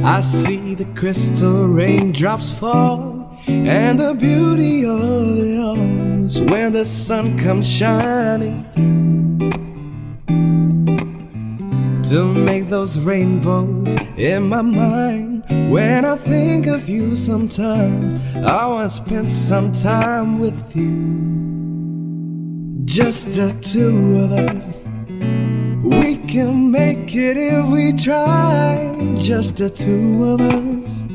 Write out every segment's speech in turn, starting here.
I see the crystal raindrops fall, and the beauty of it all is when the sun comes shining through to make those rainbows in my mind. When I think of you sometimes, I want to spend some time with you. Just the two of us, we can make it if we try. Just the two of us,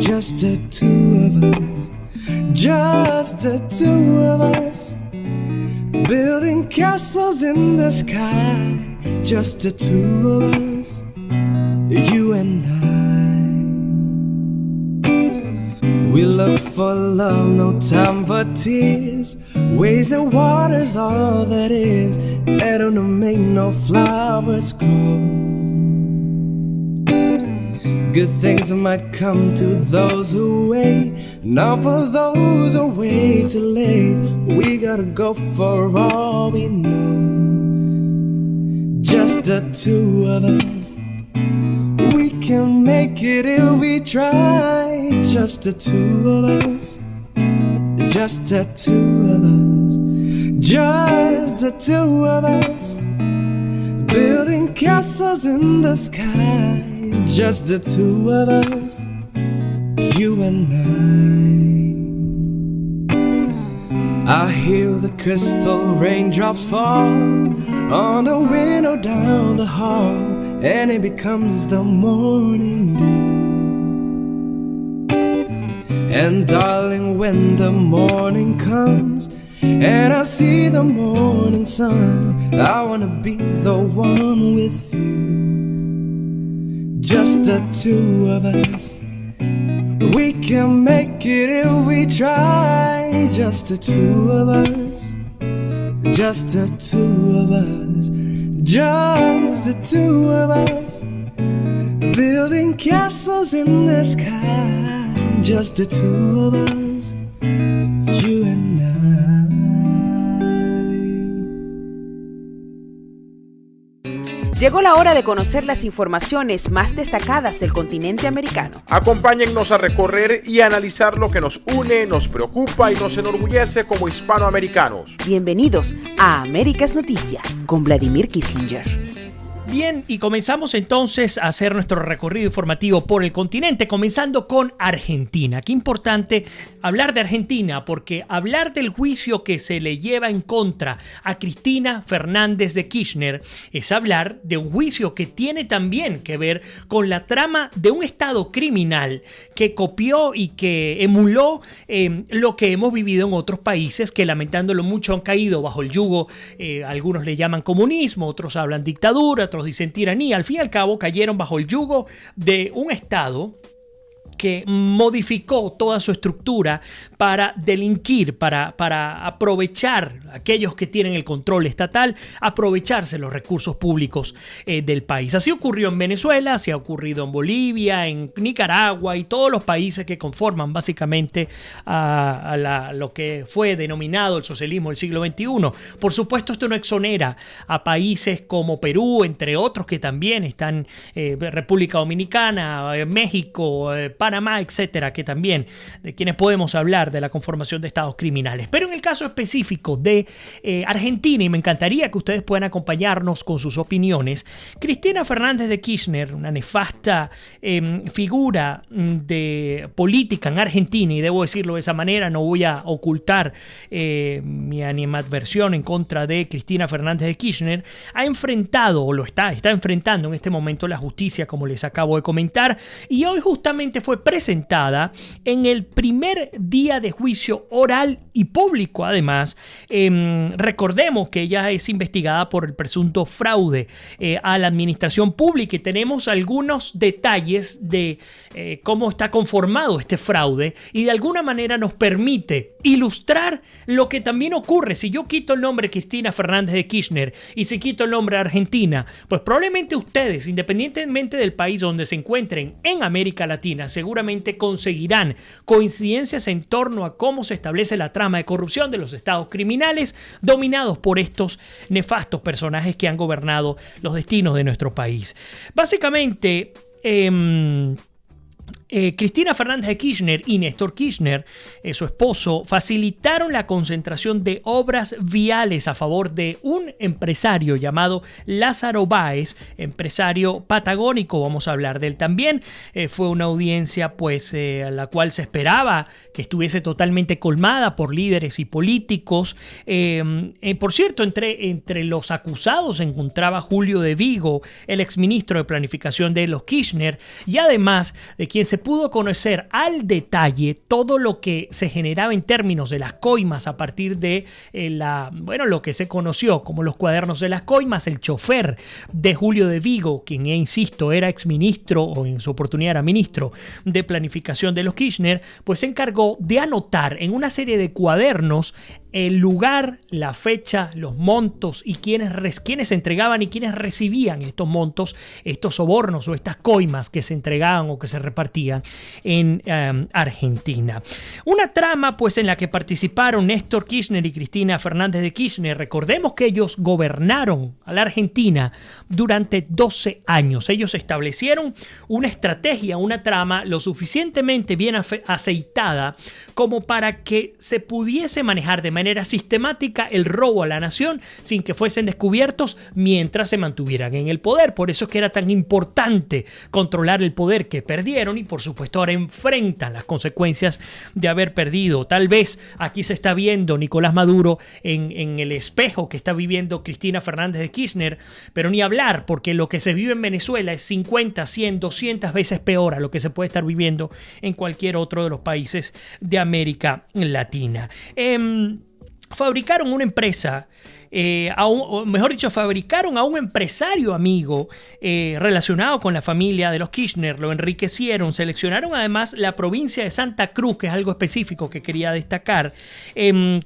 just the two of us, just the two of us, building castles in the sky. Just the two of us, you and I. We look for love, no time for tears. Waves and water's all that is. They don't make no flowers grow. Good things might come to those who wait, not for those who wait too late. We gotta go for all we know. Just the two of us, we can make it if we try. Just the two of us, just the two of us, just the two of us, building castles in the sky. Just the two of us, you and I. I hear the crystal raindrops fall on the window down the hall, and it becomes the morning dew. And darling, when the morning comes and I see the morning sun, I wanna be the one with you. Just the two of us, we can make it if we try. Just the two of us, just the two of us, just the two of us, building castles in the sky. Just the two of us, you and I. Llegó la hora de conocer las informaciones más destacadas del continente americano. Acompáñennos a recorrer y analizar lo que nos une, nos preocupa y nos enorgullece como hispanoamericanos. Bienvenidos a Américas Noticia con Vladimir Kissinger. Bien, y comenzamos entonces a hacer nuestro recorrido informativo por el continente, comenzando con Argentina. Qué importante hablar de Argentina, porque hablar del juicio que se le lleva en contra a Cristina Fernández de Kirchner es hablar de un juicio que tiene también que ver con la trama de un Estado criminal que copió y que emuló lo que hemos vivido en otros países que, lamentándolo mucho, han caído bajo el yugo. Algunos le llaman comunismo, otros hablan dictadura, otros dicen tiranía. Al fin y al cabo cayeron bajo el yugo de un Estado que modificó toda su estructura para delinquir, para aprovechar aquellos que tienen el control estatal, aprovecharse los recursos públicos del país. Así ocurrió en Venezuela, así ha ocurrido en Bolivia, en Nicaragua y todos los países que conforman básicamente a lo que fue denominado el socialismo del siglo XXI. Por supuesto, esto no exonera a países como Perú, entre otros que también están, República Dominicana, México, Panamá, etcétera, que también de quienes podemos hablar de la conformación de estados criminales. Pero en el caso específico de Argentina, y me encantaría que ustedes puedan acompañarnos con sus opiniones, Cristina Fernández de Kirchner, una nefasta figura de política en Argentina, y debo decirlo de esa manera, no voy a ocultar mi animadversión en contra de Cristina Fernández de Kirchner, ha enfrentado, o lo está enfrentando en este momento la justicia, como les acabo de comentar, y hoy justamente fue presentada en el primer día de juicio oral y público. Además, recordemos que ella es investigada por el presunto fraude a la administración pública, y tenemos algunos detalles de cómo está conformado este fraude, y de alguna manera nos permite ilustrar lo que también ocurre si yo quito el nombre Cristina Fernández de Kirchner y si quito el nombre Argentina. Pues probablemente ustedes, independientemente del país donde se encuentren en América Latina, seguro seguramente conseguirán coincidencias en torno a cómo se establece la trama de corrupción de los estados criminales dominados por estos nefastos personajes que han gobernado los destinos de nuestro país. Básicamente, Cristina Fernández de Kirchner y Néstor Kirchner, su esposo, facilitaron la concentración de obras viales a favor de un empresario llamado Lázaro Báez, empresario patagónico, vamos a hablar de él también. Fue una audiencia a la cual se esperaba que estuviese totalmente colmada por líderes y políticos. Por cierto, entre los acusados se encontraba Julio de Vigo, el exministro de Planificación de los Kirchner, y además de quien se pudo conocer al detalle todo lo que se generaba en términos de las coimas a partir de lo que se conoció como los cuadernos de las coimas. El chofer de Julio de Vigo, quien, insisto, era exministro o en su oportunidad era ministro de Planificación de los Kirchner, pues se encargó de anotar en una serie de cuadernos el lugar, la fecha, los montos y quiénes entregaban y quiénes recibían estos montos, estos sobornos o estas coimas que se entregaban o que se repartían en Argentina. Una trama pues en la que participaron Néstor Kirchner y Cristina Fernández de Kirchner. Recordemos que ellos gobernaron a la Argentina durante 12 años. Ellos establecieron una estrategia, una trama lo suficientemente bien aceitada como para que se pudiese manejar de manera sistemática el robo a la nación sin que fuesen descubiertos mientras se mantuvieran en el poder. Por eso es que era tan importante controlar el poder que perdieron y por supuesto ahora enfrentan las consecuencias de haber perdido. Tal vez aquí se está viendo Nicolás Maduro en el espejo que está viviendo Cristina Fernández de Kirchner, pero ni hablar, porque lo que se vive en Venezuela es 50, 100, 200 veces peor a lo que se puede estar viviendo en cualquier otro de los países de América Latina. Fabricaron una empresa, fabricaron a un empresario amigo relacionado con la familia de los Kirchner, lo enriquecieron, seleccionaron además la provincia de Santa Cruz, que es algo específico que quería destacar,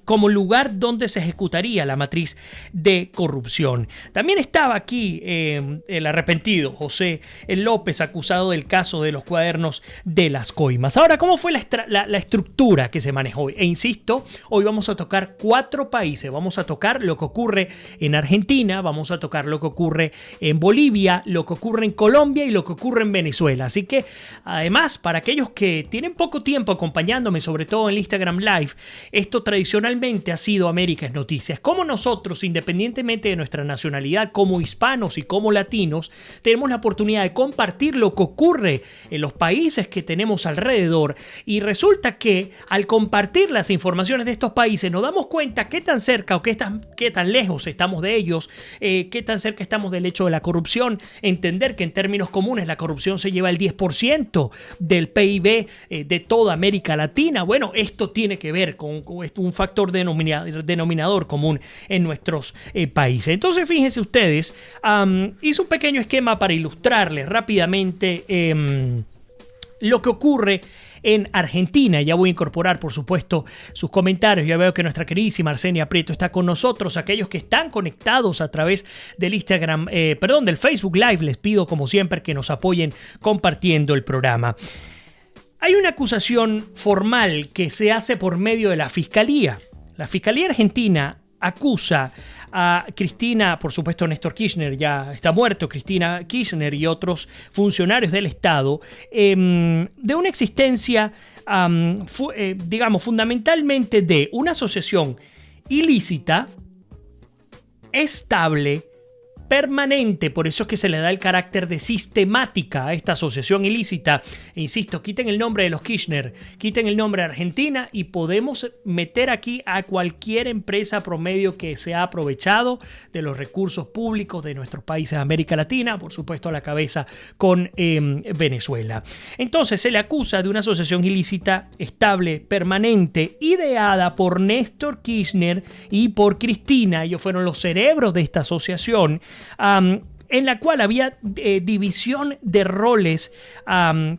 como lugar donde se ejecutaría la matriz de corrupción. También estaba aquí el arrepentido José López, acusado del caso de los cuadernos de las coimas. Ahora, ¿cómo fue la estructura que se manejó? E insisto, hoy vamos a tocar 4 países, vamos a tocar lo que ocurre en Argentina, vamos a tocar lo que ocurre en Bolivia, lo que ocurre en Colombia y lo que ocurre en Venezuela. Así que, además, para aquellos que tienen poco tiempo acompañándome, sobre todo en el Instagram Live, esto tradicionalmente ha sido América es Noticias. Como nosotros, independientemente de nuestra nacionalidad, como hispanos y como latinos, tenemos la oportunidad de compartir lo que ocurre en los países que tenemos alrededor, y resulta que al compartir las informaciones de estos países nos damos cuenta qué tan cerca o qué tan lejos estamos de ellos, qué tan cerca estamos del hecho de la corrupción. Entender que en términos comunes la corrupción se lleva el 10% del PIB de toda América Latina. Bueno, esto tiene que ver con un factor denominador común en nuestros países. Entonces, fíjense ustedes, hice un pequeño esquema para ilustrarles rápidamente lo que ocurre en Argentina. Ya voy a incorporar, por supuesto, sus comentarios. Ya veo que nuestra queridísima Arsenia Prieto está con nosotros. Aquellos que están conectados a través del del Facebook Live, les pido como siempre que nos apoyen compartiendo el programa. Hay una acusación formal que se hace por medio de la Fiscalía. La Fiscalía Argentina acusa a Cristina, por supuesto Néstor Kirchner ya está muerto, Cristina Kirchner y otros funcionarios del Estado, de una existencia, fundamentalmente de una asociación ilícita, estable, permanente. Por eso es que se le da el carácter de sistemática a esta asociación ilícita. E insisto, quiten el nombre de los Kirchner, quiten el nombre de Argentina y podemos meter aquí a cualquier empresa promedio que se ha aprovechado de los recursos públicos de nuestros países de América Latina, por supuesto a la cabeza con Venezuela. Entonces se le acusa de una asociación ilícita, estable, permanente, ideada por Néstor Kirchner y por Cristina. Ellos fueron los cerebros de esta asociación, en la cual había división de roles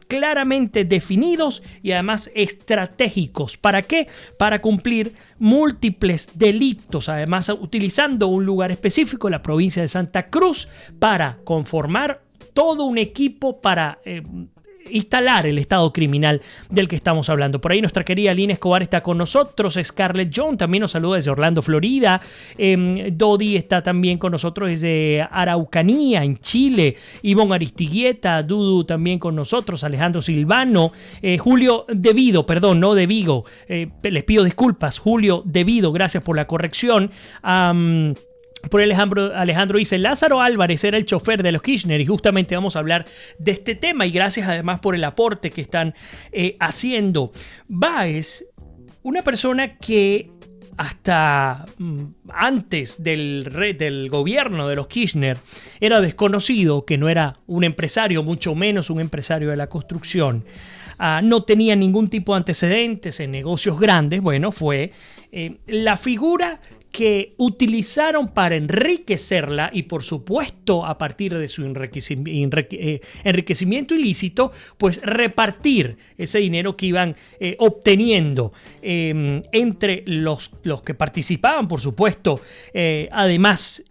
claramente definidos y además estratégicos. ¿Para qué? Para cumplir múltiples delitos, además utilizando un lugar específico, la provincia de Santa Cruz, para conformar todo un equipo para instalar el estado criminal del que estamos hablando. Por ahí nuestra querida Lina Escobar está con nosotros, Scarlett John también nos saluda desde Orlando, Florida, Dodi está también con nosotros desde Araucanía, en Chile, Ivonne Aristiguieta, Dudu también con nosotros, Alejandro Silvano, Julio Devido, perdón, no de Vigo, les pido disculpas, Julio Devido, gracias por la corrección. Por Alejandro dice, Lázaro Álvarez era el chofer de los Kirchner y justamente vamos a hablar de este tema y gracias además por el aporte que están haciendo. Báez, una persona que hasta antes del gobierno de los Kirchner era desconocido, que no era un empresario, mucho menos un empresario de la construcción. No tenía ningún tipo de antecedentes en negocios grandes. Bueno, fue la figura que utilizaron para enriquecerla y por supuesto a partir de su enriquecimiento ilícito, pues repartir ese dinero que iban obteniendo entre los que participaban, por supuesto, además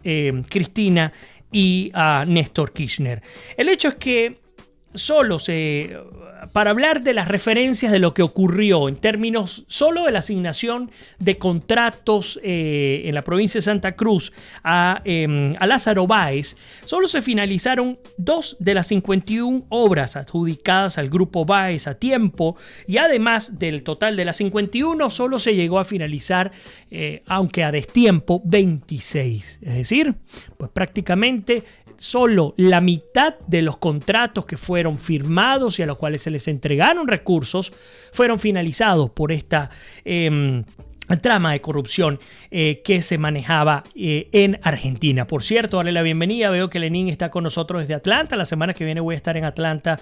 Cristina y Néstor Kirchner. El hecho es que para hablar de las referencias de lo que ocurrió en términos solo de la asignación de contratos en la provincia de Santa Cruz a Lázaro Báez, solo se finalizaron 2 de las 51 obras adjudicadas al grupo Báez a tiempo y además del total de las 51 solo se llegó a finalizar, aunque a destiempo, 26. Es decir, pues prácticamente solo la mitad de los contratos que fueron firmados y a los cuales se les entregaron recursos fueron finalizados por esta trama de corrupción que se manejaba en Argentina. Por cierto, darle la bienvenida, veo que Lenín está con nosotros desde Atlanta. La semana que viene voy a estar en Atlanta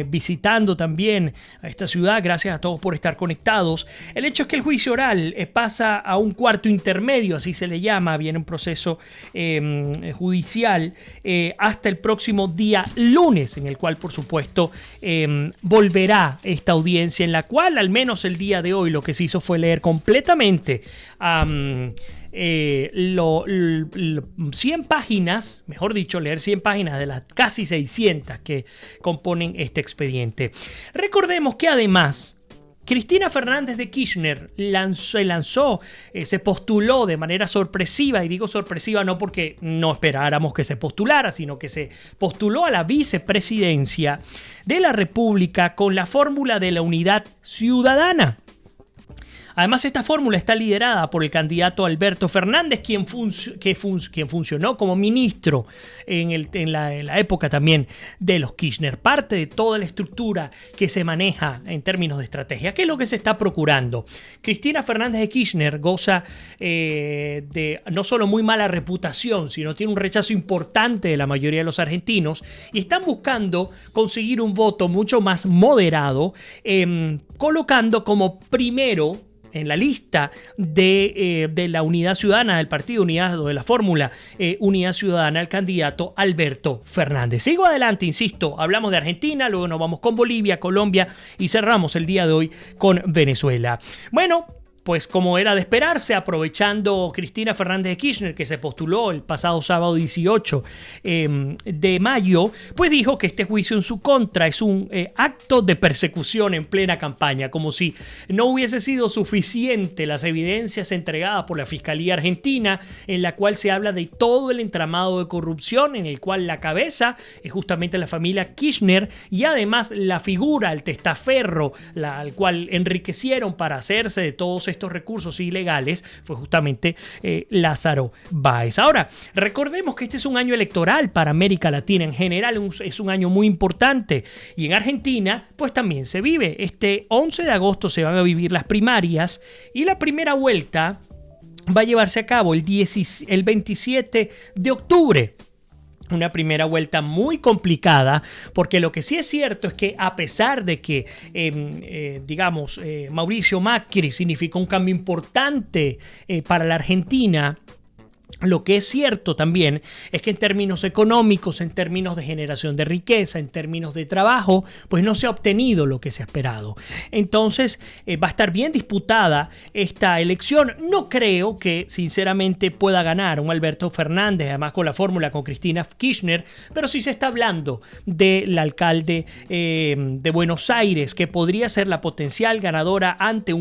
visitando también a esta ciudad. Gracias a todos por estar conectados. El hecho es que el juicio oral pasa a un cuarto intermedio, así se le llama, viene un proceso judicial hasta el próximo día lunes, en el cual por supuesto volverá esta audiencia, en la cual al menos el día de hoy lo que se hizo fue leer completamente 100 páginas, mejor dicho, leer 100 páginas de las casi 600 que componen este expediente. Recordemos que además Cristina Fernández de Kirchner se postuló de manera sorpresiva, y digo sorpresiva no porque no esperáramos que se postulara, sino que se postuló a la vicepresidencia de la República con la fórmula de la unidad ciudadana. Además, esta fórmula está liderada por el candidato Alberto Fernández, quien funcionó como ministro en la época también de los Kirchner. Parte de toda la estructura que se maneja en términos de estrategia. ¿Qué es lo que se está procurando? Cristina Fernández de Kirchner goza de no solo muy mala reputación, sino tiene un rechazo importante de la mayoría de los argentinos y están buscando conseguir un voto mucho más moderado, colocando como primero en la lista de la Unidad Ciudadana, del Partido Unidad, o de la fórmula Unidad Ciudadana, al candidato Alberto Fernández. Sigo adelante, insisto, hablamos de Argentina, luego nos vamos con Bolivia, Colombia y cerramos el día de hoy con Venezuela. Bueno, pues como era de esperarse, aprovechando Cristina Fernández de Kirchner, que se postuló el pasado sábado 18 de mayo, pues dijo que este juicio en su contra es un acto de persecución en plena campaña, como si no hubiese sido suficiente las evidencias entregadas por la Fiscalía Argentina, en la cual se habla de todo el entramado de corrupción, en el cual la cabeza es justamente la familia Kirchner y además la figura, el testaferro, al cual enriquecieron para hacerse de todos estos recursos ilegales, fue justamente Lázaro Báez. Ahora, recordemos que este es un año electoral para América Latina en general, es un año muy importante y en Argentina pues también se vive. Este 11 de agosto se van a vivir las primarias y la primera vuelta va a llevarse a cabo el 27 de octubre. Una primera vuelta muy complicada, porque lo que sí es cierto es que a pesar de que, Mauricio Macri significó un cambio importante para la Argentina, Lo que es cierto también es que en términos económicos, en términos de generación de riqueza, en términos de trabajo, pues no se ha obtenido lo que se ha esperado. Entonces va a estar bien disputada esta elección. No creo que sinceramente pueda ganar un Alberto Fernández, además con la fórmula con Cristina Kirchner, pero sí se está hablando del alcalde de Buenos Aires, que podría ser la potencial ganadora ante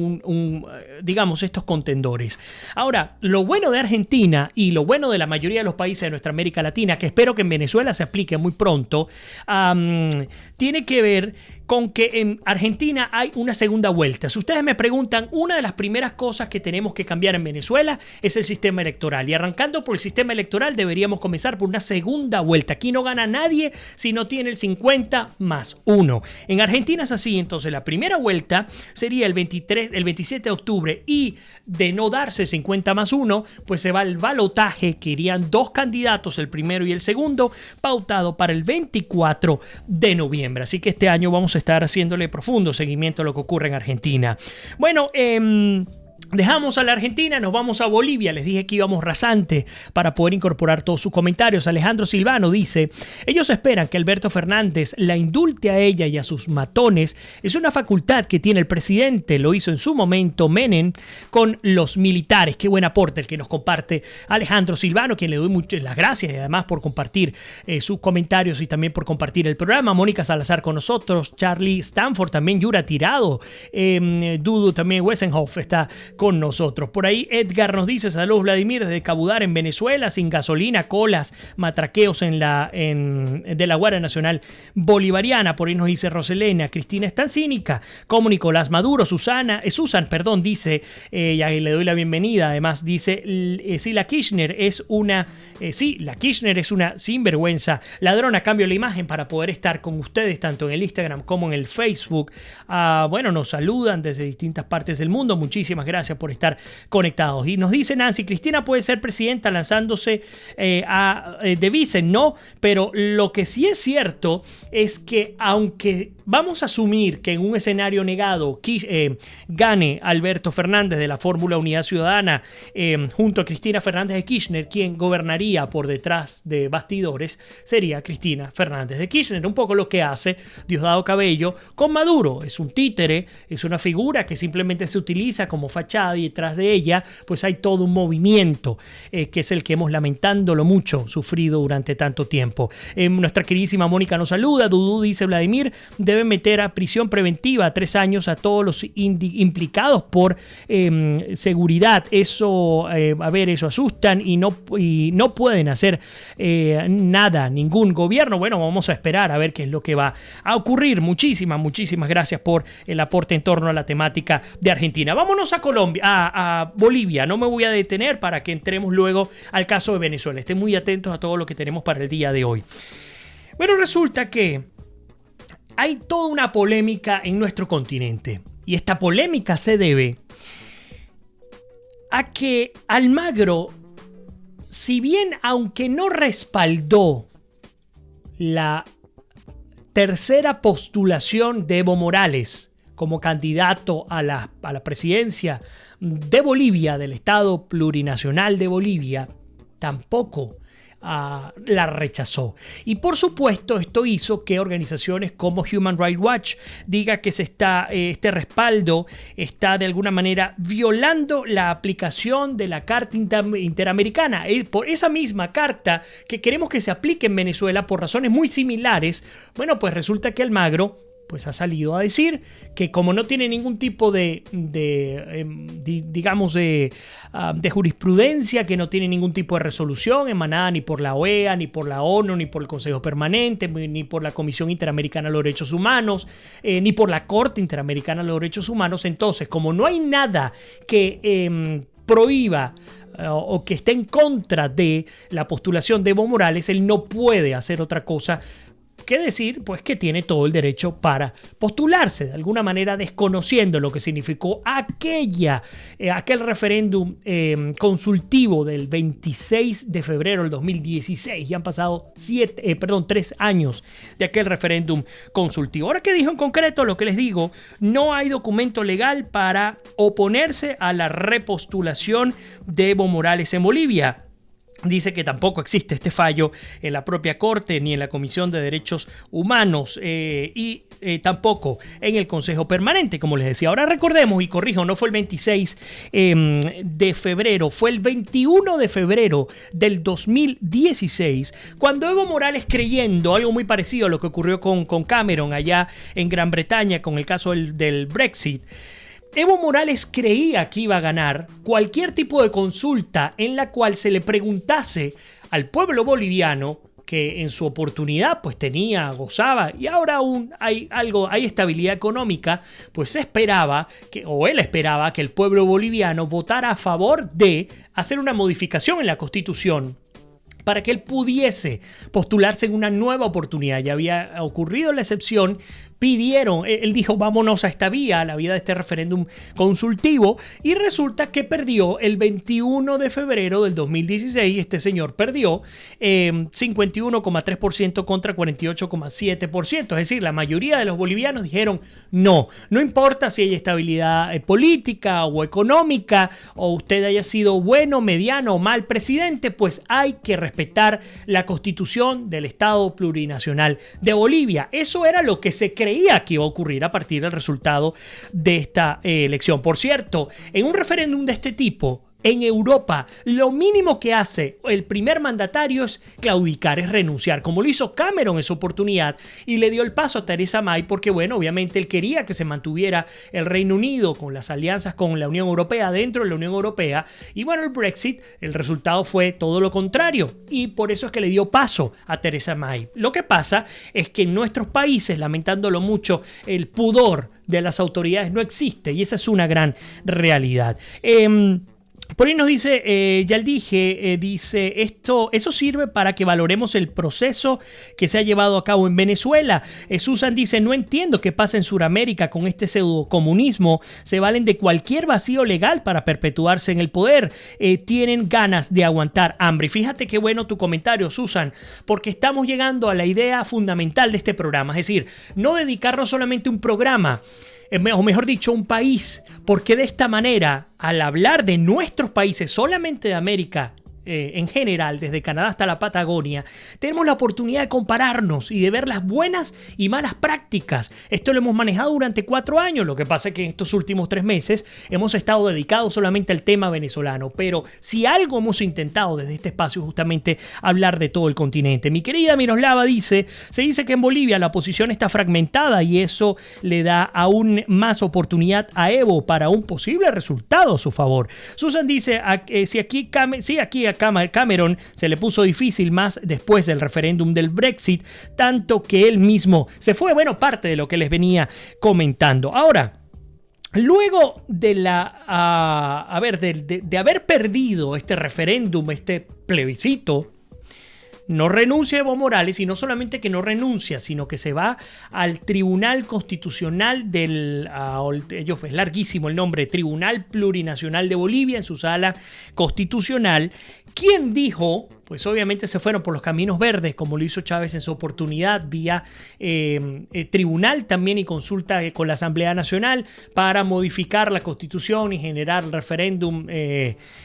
digamos, estos contendores. Ahora, lo bueno de Argentina y lo bueno de la mayoría de los países de nuestra América Latina, que espero que en Venezuela se aplique muy pronto, tiene que ver con que en Argentina hay una segunda vuelta. Si ustedes me preguntan, una de las primeras cosas que tenemos que cambiar en Venezuela es el sistema electoral. Y arrancando por el sistema electoral, deberíamos comenzar por una segunda vuelta. Aquí no gana nadie si no tiene el 50+1. En Argentina es así. Entonces, la primera vuelta sería el 27 de octubre. Y de no darse 50+1, pues se va al balotaje, que irían 2 candidatos, el primero y el segundo, pautado para el 24 de noviembre. Así que este año vamos a estar haciéndole profundo seguimiento a lo que ocurre en Argentina. Bueno, dejamos a la Argentina, nos vamos a Bolivia. Les dije que íbamos rasante para poder incorporar todos sus comentarios. Alejandro Silvano dice: ellos esperan que Alberto Fernández la indulte a ella y a sus matones. Es una facultad que tiene el presidente, lo hizo en su momento Menem con los militares. Qué buen aporte el que nos comparte Alejandro Silvano, quien le doy muchas las gracias y además por compartir sus comentarios y también por compartir el programa. Mónica Salazar con nosotros, Charlie Stanford también, Yura Tirado, Dudu también, Wessenhoff está con nosotros. Por ahí Edgar nos dice: saludos Vladimir desde Cabudar en Venezuela, sin gasolina, colas, matraqueos de la Guardia Nacional Bolivariana. Por ahí nos dice Roselena: Cristina es tan cínica como Nicolás Maduro. Susan, dice, ya le doy la bienvenida. Además dice, sí, la Kirchner es una sinvergüenza ladrona. Cambio la imagen para poder estar con ustedes tanto en el Instagram como en el Facebook. Bueno, nos saludan desde distintas partes del mundo. Muchísimas gracias por estar conectados. Y nos dice Nancy: Cristina puede ser presidenta lanzándose de vice. No, pero lo que sí es cierto es que aunque vamos a asumir que en un escenario negado gane Alberto Fernández de la fórmula Unidad Ciudadana junto a Cristina Fernández de Kirchner, quien gobernaría por detrás de bastidores sería Cristina Fernández de Kirchner. Un poco lo que hace Diosdado Cabello con Maduro. Es un títere, es una figura que simplemente se utiliza como fachada, y detrás de ella pues hay todo un movimiento que es el que hemos, lamentándolo mucho, sufrido durante tanto tiempo. Nuestra queridísima Mónica nos saluda. Dudu dice: Vladimir, deben meter a prisión preventiva 3 años a todos los implicados por seguridad. Eso asustan y no pueden hacer nada, ningún gobierno. Bueno, vamos a esperar a ver qué es lo que va a ocurrir. Muchísimas gracias por el aporte en torno a la temática de Argentina. Vámonos a Colombia, a Bolivia. No me voy a detener para que entremos luego al caso de Venezuela. Estén muy atentos a todo lo que tenemos para el día de hoy. Bueno, resulta que hay toda una polémica en nuestro continente. Y esta polémica se debe a que Almagro, si bien aunque no respaldó la tercera postulación de Evo Morales como candidato a la presidencia de Bolivia, del Estado Plurinacional de Bolivia, tampoco la rechazó. Y por supuesto esto hizo que organizaciones como Human Rights Watch diga que este respaldo está de alguna manera violando la aplicación de la Carta Interamericana. Por esa misma carta que queremos que se aplique en Venezuela por razones muy similares. Bueno, pues resulta que Almagro pues ha salido a decir que como no tiene ningún tipo de jurisprudencia, que no tiene ningún tipo de resolución emanada ni por la OEA, ni por la ONU, ni por el Consejo Permanente, ni por la Comisión Interamericana de los Derechos Humanos, ni por la Corte Interamericana de los Derechos Humanos, entonces como no hay nada que prohíba o que esté en contra de la postulación de Evo Morales, él no puede hacer otra cosa que decir, pues, que tiene todo el derecho para postularse, de alguna manera desconociendo lo que significó aquel referéndum consultivo del 26 de febrero del 2016. Ya han pasado 3 años de aquel referéndum consultivo. Ahora, ¿qué dijo en concreto? Lo que les digo, no hay documento legal para oponerse a la repostulación de Evo Morales en Bolivia. dice que tampoco existe este fallo en la propia Corte ni en la Comisión de Derechos Humanos y tampoco en el Consejo Permanente, como les decía. Ahora recordemos, y corrijo, no fue el 26 de febrero, fue el 21 de febrero del 2016, cuando Evo Morales, creyendo algo muy parecido a lo que ocurrió con Cameron allá en Gran Bretaña con el caso del Brexit, Evo Morales creía que iba a ganar cualquier tipo de consulta en la cual se le preguntase al pueblo boliviano, que en su oportunidad pues gozaba y ahora aún hay estabilidad económica, pues él esperaba que el pueblo boliviano votara a favor de hacer una modificación en la Constitución para que él pudiese postularse en una nueva oportunidad. Ya había ocurrido la excepción, él dijo vámonos a esta vía, a la vía de este referéndum consultivo, y resulta que perdió el 21 de febrero del 2016. Este señor perdió 51,3% contra 48,7%. Es decir, la mayoría de los bolivianos dijeron no importa si hay estabilidad política o económica, o usted haya sido bueno, mediano o mal presidente, pues hay que respetar la Constitución del Estado Plurinacional de Bolivia. Eso era lo que se creía que iba a ocurrir a partir del resultado de esta elección. Por cierto, en un referéndum de este tipo en Europa, lo mínimo que hace el primer mandatario es claudicar, es renunciar, como lo hizo Cameron en su oportunidad, y le dio el paso a Theresa May porque, bueno, obviamente él quería que se mantuviera el Reino Unido con las alianzas con la Unión Europea, dentro de la Unión Europea, y bueno, el Brexit, el resultado fue todo lo contrario, y por eso es que le dio paso a Theresa May. Lo que pasa es que en nuestros países, lamentándolo mucho, el pudor de las autoridades no existe, y esa es una gran realidad. Por ahí nos dice, ya le dije, dice, eso sirve para que valoremos el proceso que se ha llevado a cabo en Venezuela. Susan dice, no entiendo qué pasa en Sudamérica con este pseudocomunismo. Se valen de cualquier vacío legal para perpetuarse en el poder. Tienen ganas de aguantar hambre. Y fíjate qué bueno tu comentario, Susan, porque estamos llegando a la idea fundamental de este programa. Es decir, no dedicarnos solamente a un programa, o mejor dicho, un país, porque de esta manera, al hablar de nuestros países, solamente de América en general, desde Canadá hasta la Patagonia, tenemos la oportunidad de compararnos y de ver las buenas y malas prácticas. Esto lo hemos manejado durante 4 años, lo que pasa es que en estos últimos 3 meses hemos estado dedicados solamente al tema venezolano, pero si algo hemos intentado desde este espacio es justamente hablar de todo el continente. Mi querida Miroslava se dice que en Bolivia la oposición está fragmentada y eso le da aún más oportunidad a Evo para un posible resultado a su favor. Susan dice, aquí a Cameron se le puso difícil más después del referéndum del Brexit, tanto que él mismo se fue. Bueno, parte de lo que les venía comentando. Ahora, luego de de haber perdido este referéndum, este plebiscito, no renuncia Evo Morales, y no solamente que no renuncia, sino que se va al Tribunal Constitucional es larguísimo el nombre, Tribunal Plurinacional de Bolivia, en su sala constitucional, quien dijo, pues obviamente se fueron por los caminos verdes, como lo hizo Chávez en su oportunidad, vía tribunal también y consulta con la Asamblea Nacional para modificar la Constitución y generar el referéndum,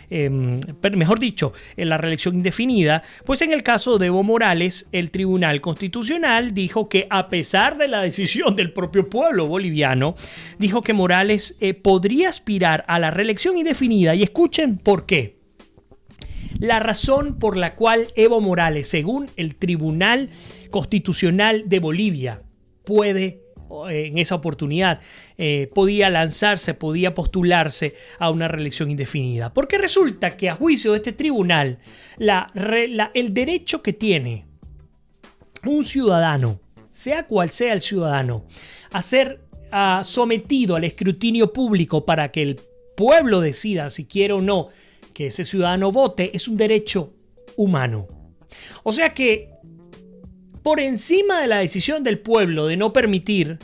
mejor dicho, en la reelección indefinida. Pues en el caso de Evo Morales, el Tribunal Constitucional dijo que, a pesar de la decisión del propio pueblo boliviano, dijo que Morales podría aspirar a la reelección indefinida, y escuchen por qué. La razón por la cual Evo Morales, según el Tribunal Constitucional de Bolivia, en esa oportunidad, podía postularse a una reelección indefinida. Porque resulta que, a juicio de este tribunal, el derecho que tiene un ciudadano, sea cual sea el ciudadano, a ser sometido al escrutinio público para que el pueblo decida si quiere o no que ese ciudadano vote, es un derecho humano. O sea que, por encima de la decisión del pueblo de no permitir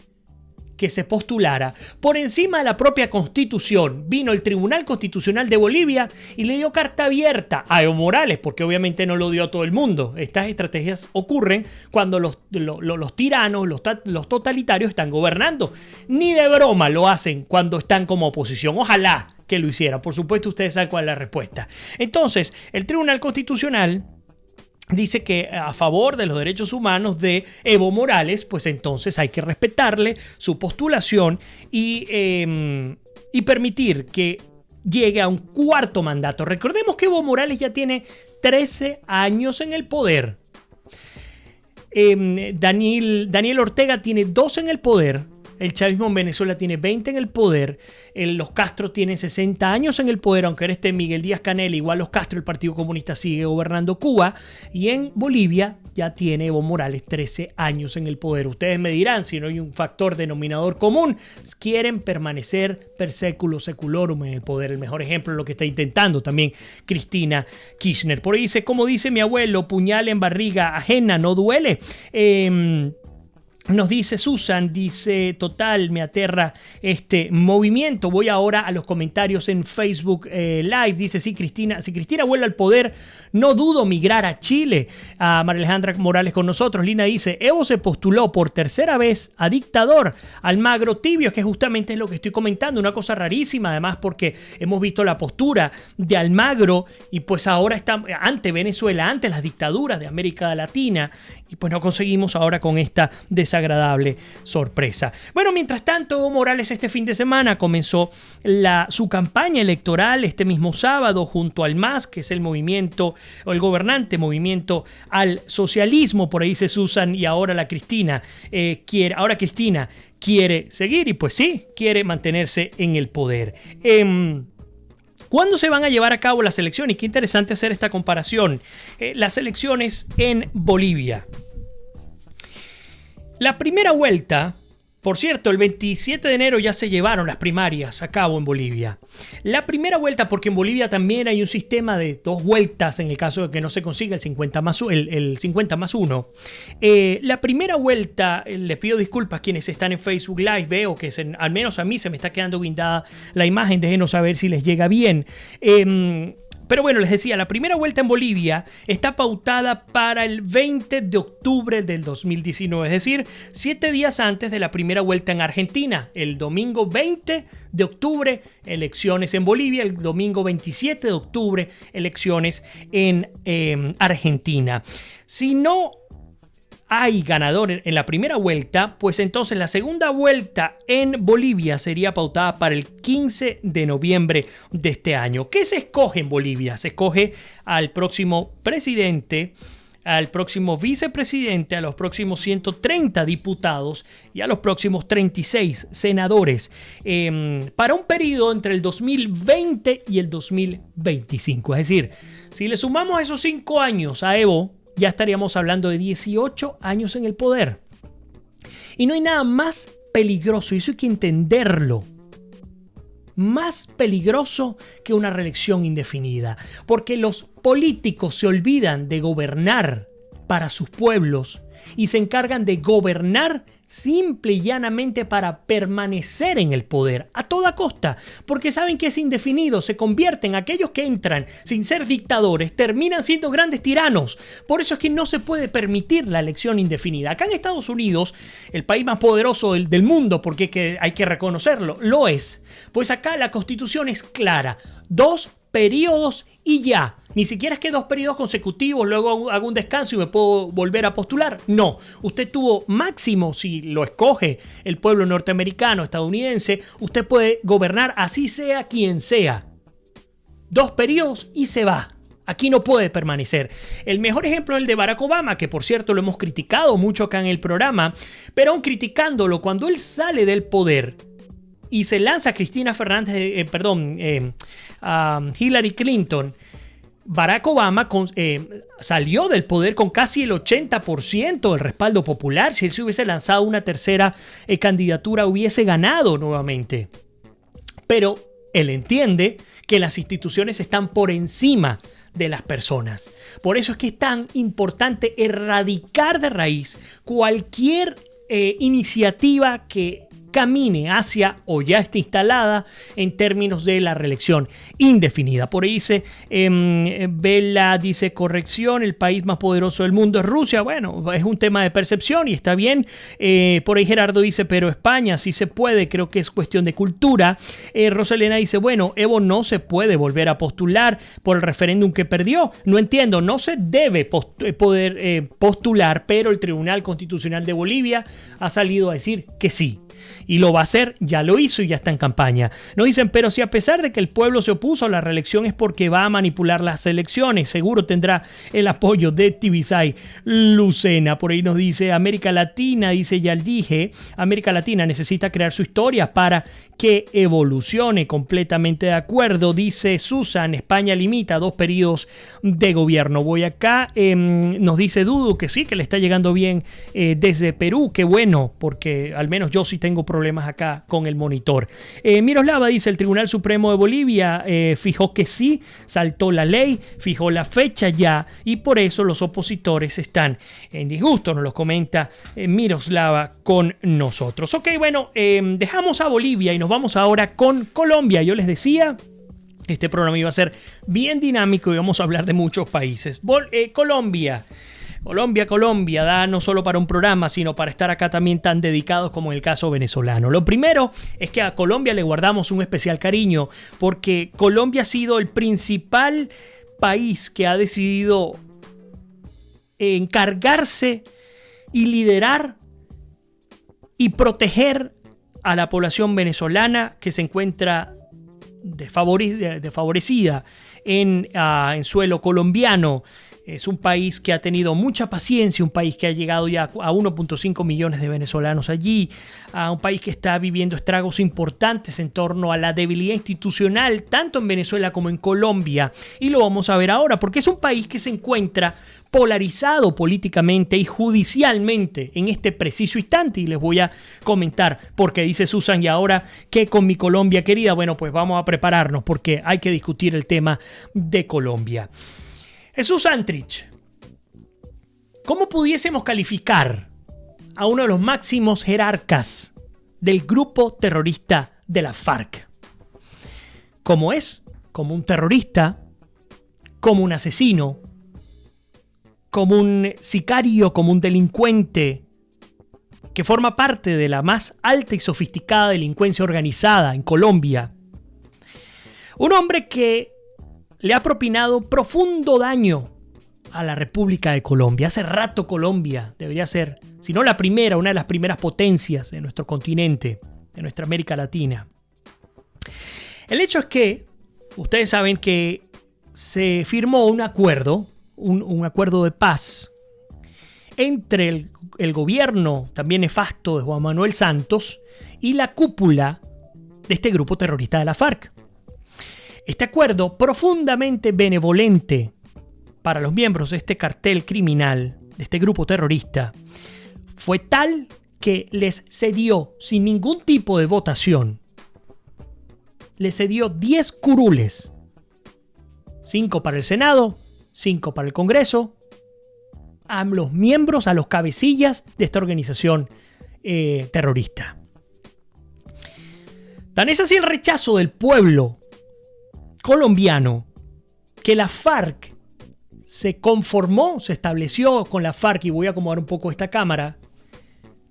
que se postulara por encima de la propia Constitución. Vino el Tribunal Constitucional de Bolivia y le dio carta abierta a Evo Morales, porque obviamente no lo dio a todo el mundo. Estas estrategias ocurren cuando los tiranos, los totalitarios están gobernando. Ni de broma lo hacen cuando están como oposición. Ojalá que lo hicieran. Por supuesto, ustedes saben cuál es la respuesta. Entonces, el Tribunal Constitucional dice que a favor de los derechos humanos de Evo Morales, pues entonces hay que respetarle su postulación y permitir que llegue a un cuarto mandato. Recordemos que Evo Morales ya tiene 13 años en el poder. Daniel Ortega tiene 2 en el poder. El chavismo en Venezuela tiene 20 en el poder. Los Castro tienen 60 años en el poder, aunque ahora esté Miguel Díaz-Canel, igual los Castro, el Partido Comunista sigue gobernando Cuba. Y en Bolivia ya tiene Evo Morales 13 años en el poder. Ustedes me dirán, si no hay un factor denominador común, quieren permanecer per seculo seculorum en el poder. El mejor ejemplo es lo que está intentando también Cristina Kirchner. Por ahí dice, como dice mi abuelo, puñal en barriga ajena no duele. Nos dice Susan, dice, total, me aterra este movimiento. Voy ahora a los comentarios en Facebook Live. Dice, si Cristina vuelve al poder, no dudo migrar a Chile. A María Alejandra Morales con nosotros. Lina dice, Evo se postuló por tercera vez a dictador. Almagro tibio, que justamente es lo que estoy comentando. Una cosa rarísima, además, porque hemos visto la postura de Almagro y pues ahora está ante Venezuela, ante las dictaduras de América Latina. Y pues no conseguimos ahora con esta desagradable sorpresa. Bueno, mientras tanto, Evo Morales este fin de semana comenzó su campaña electoral este mismo sábado junto al MAS, que es el movimiento, o el gobernante movimiento al socialismo. Por ahí dice Susan, y ahora Cristina quiere seguir, y pues sí, quiere mantenerse en el poder. ¿Cuándo se van a llevar a cabo las elecciones? Qué interesante hacer esta comparación. Las elecciones en Bolivia. La primera vuelta, por cierto, el 27 de enero ya se llevaron las primarias a cabo en Bolivia. La primera vuelta, porque en Bolivia también hay un sistema de 2 vueltas en el caso de que no se consiga el 50 más 1. La primera vuelta, les pido disculpas a quienes están en Facebook Live, veo que al menos a mí se me está quedando guindada la imagen, déjenos saber si les llega bien. Pero bueno, les decía, la primera vuelta en Bolivia está pautada para el 20 de octubre del 2019, es decir, 7 días antes de la primera vuelta en Argentina. El domingo 20 de octubre, elecciones en Bolivia. El domingo 27 de octubre, elecciones en Argentina. Si no hay ganador en la primera vuelta, pues entonces la segunda vuelta en Bolivia sería pautada para el 15 de noviembre de este año. ¿Qué se escoge en Bolivia? Se escoge al próximo presidente, al próximo vicepresidente, a los próximos 130 diputados y a los próximos 36 senadores para un periodo entre el 2020 y el 2025. Es decir, si le sumamos esos 5 años a Evo, ya estaríamos hablando de 18 años en el poder. Y no hay nada más peligroso, y eso hay que entenderlo, más peligroso que una reelección indefinida. Porque los políticos se olvidan de gobernar para sus pueblos y se encargan de gobernar simple y llanamente para permanecer en el poder a toda costa, porque saben que es indefinido. Se convierten, aquellos que entran sin ser dictadores terminan siendo grandes tiranos. Por eso es que no se puede permitir la elección indefinida. Acá en Estados Unidos, el país más poderoso del mundo, porque hay que reconocerlo, lo es, pues acá la Constitución es clara: 2 periodos y ya. Ni siquiera es que 2 periodos consecutivos, luego hago un descanso y me puedo volver a postular. No, usted tuvo máximo, si lo escoge el pueblo norteamericano, estadounidense, usted puede gobernar así sea quien sea. 2 periodos y se va. Aquí no puede permanecer. El mejor ejemplo es el de Barack Obama, que por cierto lo hemos criticado mucho acá en el programa, pero aún criticándolo, cuando él sale del poder y se lanza a Hillary Clinton, Barack Obama salió del poder con casi el 80% del respaldo popular. Si él se hubiese lanzado una tercera candidatura, hubiese ganado nuevamente. Pero él entiende que las instituciones están por encima de las personas. Por eso es que es tan importante erradicar de raíz cualquier iniciativa que camine hacia o ya está instalada en términos de la reelección indefinida. Por ahí dice, Vela dice, corrección, el país más poderoso del mundo es Rusia. Bueno, es un tema de percepción y está bien. Por ahí Gerardo dice, pero España sí se puede, creo que es cuestión de cultura. Rosalena dice, bueno, Evo no se puede volver a postular por el referéndum que perdió. No entiendo, no se debe poder postular, pero el Tribunal Constitucional de Bolivia ha salido a decir que sí. Y lo va a hacer, ya lo hizo y ya está en campaña. Nos dicen, pero si a pesar de que el pueblo se opuso a la reelección es porque va a manipular las elecciones, seguro tendrá el apoyo de Tibisay Lucena. Por ahí nos dice, América Latina, dice, ya dije, América Latina necesita crear su historia para que evolucione. Completamente de acuerdo, dice Susan, España limita 2 periodos de gobierno. Voy acá, nos dice Dudu que sí, que le está llegando bien desde Perú, qué bueno, porque al menos yo sí tengo problemas acá con el monitor. Miroslava dice, el Tribunal Supremo de Bolivia fijó que sí, saltó la ley, fijó la fecha ya y por eso los opositores están en disgusto, nos lo comenta Miroslava con nosotros. Ok, bueno, dejamos a Bolivia y nos vamos ahora con Colombia. Yo les decía, este programa iba a ser bien dinámico y vamos a hablar de muchos países. Colombia da no solo para un programa, sino para estar acá también tan dedicados como en el caso venezolano. Lo primero es que a Colombia le guardamos un especial cariño porque Colombia ha sido el principal país que ha decidido encargarse y liderar y proteger a la población venezolana que se encuentra desfavorecida en suelo colombiano. Es un país que ha tenido mucha paciencia, un país que ha llegado ya a 1.5 millones de venezolanos allí, a un país que está viviendo estragos importantes en torno a la debilidad institucional, tanto en Venezuela como en Colombia. Y lo vamos a ver ahora, porque es un país que se encuentra polarizado políticamente y judicialmente en este preciso instante. Y les voy a comentar porque dice Susan, y ahora ¿qué con mi Colombia querida? Bueno, pues vamos a prepararnos porque hay que discutir el tema de Colombia. Jesús Santrich, ¿cómo pudiésemos calificar a uno de los máximos jerarcas del grupo terrorista de la FARC? ¿Cómo es? Como un terrorista, como un asesino, como un sicario, como un delincuente que forma parte de la más alta y sofisticada delincuencia organizada en Colombia. Un hombre que le ha propinado profundo daño a la República de Colombia. Hace rato Colombia debería ser, si no la primera, una de las primeras potencias de nuestro continente, de nuestra América Latina. El hecho es que ustedes saben que se firmó un acuerdo, un acuerdo de paz entre el gobierno también nefasto de Juan Manuel Santos y la cúpula de este grupo terrorista de la FARC. Este acuerdo profundamente benevolente para los miembros de este cartel criminal, de este grupo terrorista, fue tal que les cedió sin ningún tipo de votación, les cedió 10 curules, 5 para el Senado, 5 para el Congreso, a los miembros, a los cabecillas de esta organización terrorista. Tan es así el rechazo del pueblo colombiano que la FARC se conformó, se estableció con la FARC, y voy a acomodar un poco esta cámara,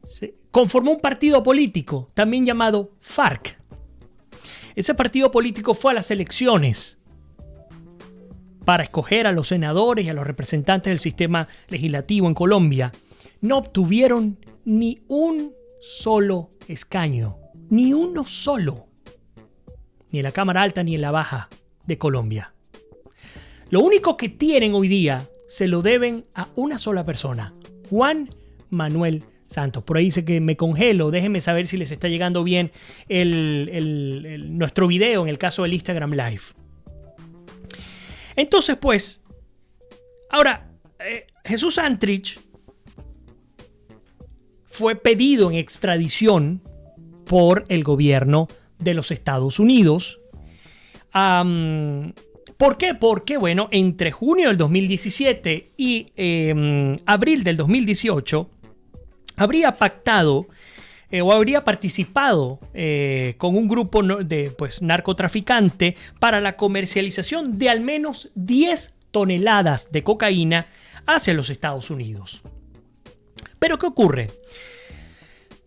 se conformó un partido político también llamado FARC. Ese partido político fue a las elecciones para escoger a los senadores y a los representantes del sistema legislativo en Colombia. No obtuvieron ni un solo escaño, ni uno solo, ni en la Cámara Alta ni en la Baja de Colombia. Lo único que tienen hoy día se lo deben a una sola persona, Juan Manuel Santos. Por ahí dice que me congelo, déjenme saber si les está llegando bien nuestro video en el caso del Instagram Live. Entonces, pues, ahora, Jesús Santrich fue pedido en extradición por el gobierno de los Estados Unidos. ¿Por qué? Porque, bueno, entre junio del 2017 y abril del 2018 habría pactado o habría participado con un grupo de narcotraficante para la comercialización de al menos 10 toneladas de cocaína hacia los Estados Unidos. Pero ¿qué ocurre?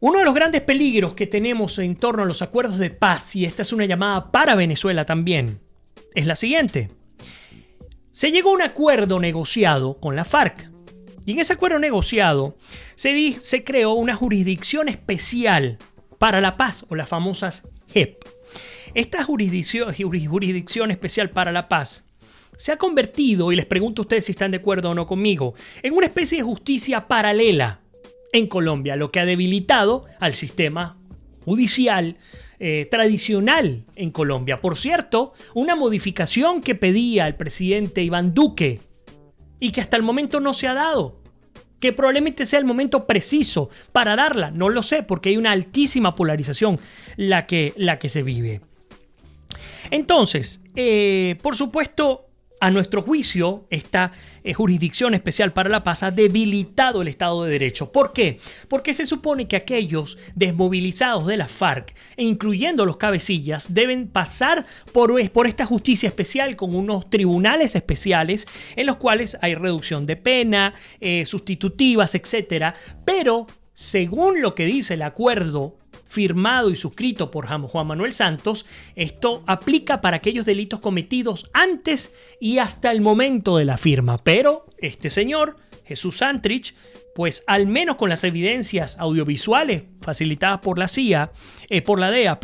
Uno de los grandes peligros que tenemos en torno a los acuerdos de paz, y esta es una llamada para Venezuela también, es la siguiente. Se llegó a un acuerdo negociado con la FARC. Y en ese acuerdo negociado se creó una jurisdicción especial para la paz, o las famosas JEP. Esta jurisdicción especial para la paz se ha convertido, y les pregunto a ustedes si están de acuerdo o no conmigo, en una especie de justicia paralela en Colombia, lo que ha debilitado al sistema judicial tradicional en Colombia. Por cierto, una modificación que pedía el presidente Iván Duque y que hasta el momento no se ha dado, que probablemente sea el momento preciso para darla, no lo sé, porque hay una altísima polarización la que se vive. Entonces, por supuesto, a nuestro juicio, esta jurisdicción especial para la paz ha debilitado el Estado de Derecho. ¿Por qué? Porque se supone que aquellos desmovilizados de la FARC, incluyendo los cabecillas, deben pasar por esta justicia especial con unos tribunales especiales en los cuales hay reducción de pena, sustitutivas, etc. Pero, según lo que dice el acuerdo firmado y suscrito por Juan Manuel Santos, esto aplica para aquellos delitos cometidos antes y hasta el momento de la firma. Pero este señor, Jesús Santrich, pues al menos con las evidencias audiovisuales facilitadas por la DEA,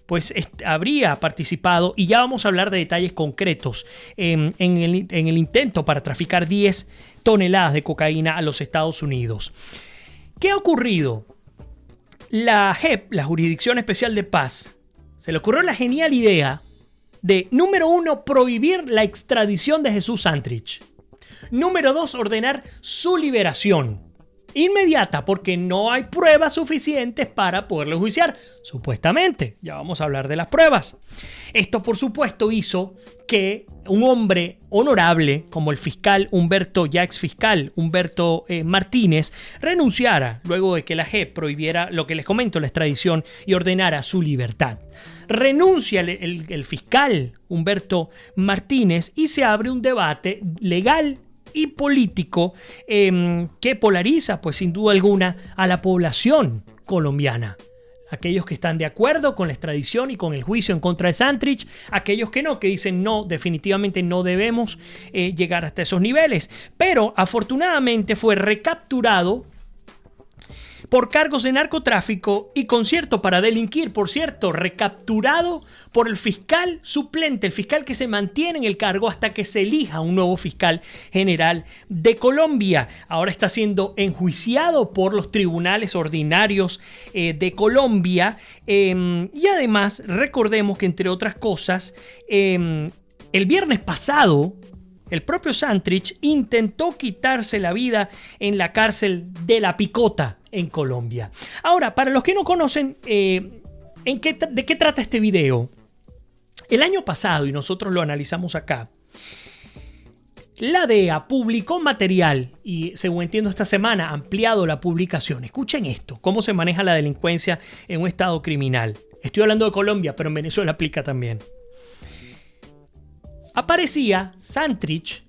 pues habría participado, y ya vamos a hablar de detalles concretos en el intento para traficar 10 toneladas de cocaína a los Estados Unidos. ¿Qué ha ocurrido? La JEP, la Jurisdicción Especial de Paz, se le ocurrió la genial idea de, número 1, prohibir la extradición de Jesús Santrich. Número 2, ordenar su liberación inmediata, porque no hay pruebas suficientes para poderlo enjuiciar, supuestamente. Ya vamos a hablar de las pruebas. Esto, por supuesto, hizo que un hombre honorable como el fiscal Humberto, ya exfiscal Humberto Martínez, renunciara luego de que la JEP prohibiera, lo que les comento, la extradición y ordenara su libertad. Renuncia el fiscal Humberto Martínez y se abre un debate legal y político que polariza, pues sin duda alguna, a la población colombiana. Aquellos que están de acuerdo con la extradición y con el juicio en contra de Santrich, aquellos que no, que dicen no, definitivamente no debemos llegar hasta esos niveles. Pero afortunadamente fue recapturado por cargos de narcotráfico y concierto para delinquir, por cierto, recapturado por el fiscal suplente, el fiscal que se mantiene en el cargo hasta que se elija un nuevo fiscal general de Colombia. Ahora está siendo enjuiciado por los tribunales ordinarios de Colombia y además recordemos que, entre otras cosas, el viernes pasado el propio Santrich intentó quitarse la vida en la cárcel de La Picota, en Colombia. Ahora, para los que no conocen, ¿de qué trata este video? El año pasado, y nosotros lo analizamos acá, la DEA publicó material y, según entiendo, esta semana ha ampliado la publicación. Escuchen esto, cómo se maneja la delincuencia en un estado criminal. Estoy hablando de Colombia, pero en Venezuela aplica también. Aparecía Santrich,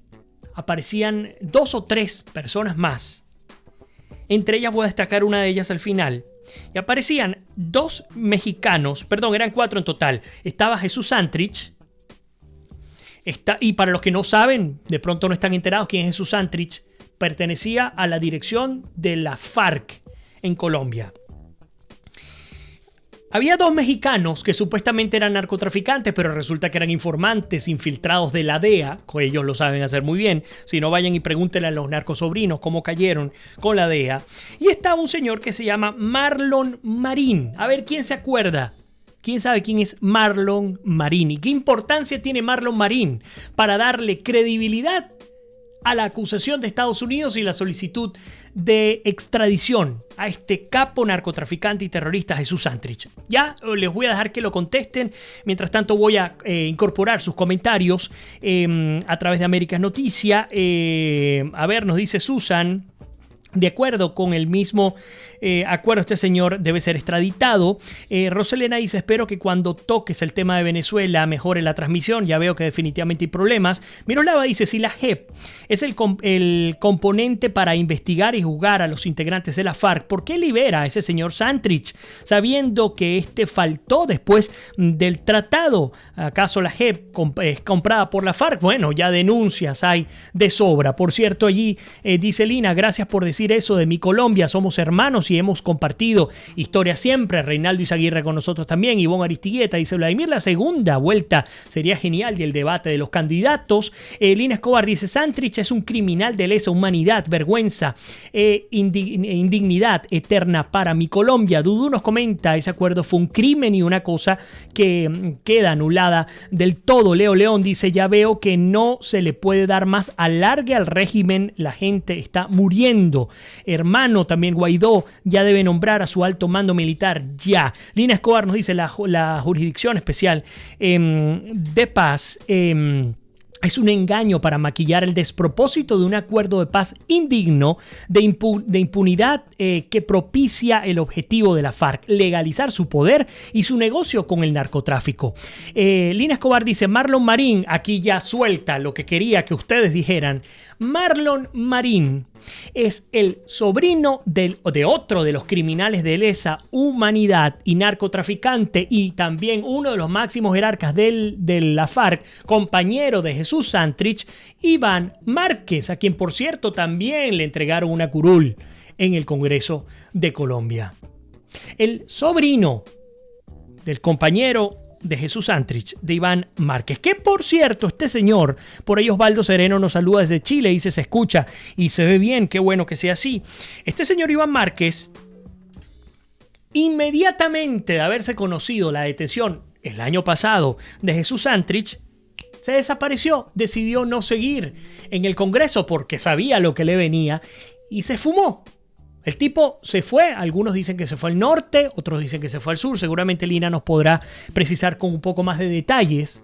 aparecían 2 o 3 personas más. Entre ellas voy a destacar una de ellas al final. Y aparecían 2 mexicanos, perdón, eran 4 en total. Estaba Jesús Santrich. Y para los que no saben, de pronto no están enterados quién es Jesús Santrich, pertenecía a la dirección de la FARC en Colombia. Había 2 mexicanos que supuestamente eran narcotraficantes, pero resulta que eran informantes infiltrados de la DEA, que ellos lo saben hacer muy bien. Si no, vayan y pregúntenle a los narcosobrinos cómo cayeron con la DEA. Y estaba un señor que se llama Marlon Marín. A ver, ¿quién se acuerda? ¿Quién sabe quién es Marlon Marín? ¿Y qué importancia tiene Marlon Marín para darle credibilidad a la acusación de Estados Unidos y la solicitud de extradición a este capo narcotraficante y terrorista Jesús Santrich? Ya les voy a dejar que lo contesten. Mientras tanto voy a incorporar sus comentarios a través de Américas Noticia. A ver, nos dice Susan. De acuerdo con el mismo acuerdo, este señor debe ser extraditado. Roselena dice, espero que cuando toques el tema de Venezuela mejore la transmisión. Ya veo que definitivamente hay problemas. Miroslava dice, si la JEP es el componente para investigar y juzgar a los integrantes de la FARC, ¿por qué libera a ese señor Santrich sabiendo que este faltó después del tratado? ¿Acaso la JEP es comprada por la FARC? Bueno, ya denuncias hay de sobra. Por cierto, allí dice Lina, gracias por decir eso de mi Colombia, somos hermanos y hemos compartido historia siempre. Reinaldo Izaguirre con nosotros también. Ivonne Aristigueta dice, Vladimir, la segunda vuelta sería genial y el debate de los candidatos. Lina Escobar dice, Santrich es un criminal de lesa humanidad, vergüenza, indignidad eterna para mi Colombia. Dudu nos comenta, ese acuerdo fue un crimen y una cosa que queda anulada del todo. Leo León dice, ya veo que no se le puede dar más alargue al régimen, la gente está muriendo. Hermano, también Guaidó ya debe nombrar a su alto mando militar ya. Lina Escobar nos dice, la jurisdicción especial de paz es un engaño para maquillar el despropósito de un acuerdo de paz indigno de impunidad que propicia el objetivo de la FARC, legalizar su poder y su negocio con el narcotráfico. Lina Escobar dice, Marlon Marín, aquí ya suelta lo que quería que ustedes dijeran. Marlon Marín es el sobrino de otro de los criminales de lesa humanidad y narcotraficante y también uno de los máximos jerarcas de la FARC, compañero de Jesús Santrich, Iván Márquez, a quien por cierto también le entregaron una curul en el Congreso de Colombia. El sobrino del compañero de Jesús Santrich, de Iván Márquez, que por cierto, este señor, por ahí Osvaldo Sereno nos saluda desde Chile, dice, se escucha y se ve bien, qué bueno que sea así. Este señor Iván Márquez, inmediatamente de haberse conocido la detención el año pasado de Jesús Santrich, se desapareció, decidió no seguir en el Congreso porque sabía lo que le venía y se fumó. El tipo se fue, algunos dicen que se fue al norte, otros dicen que se fue al sur, seguramente Lina nos podrá precisar con un poco más de detalles.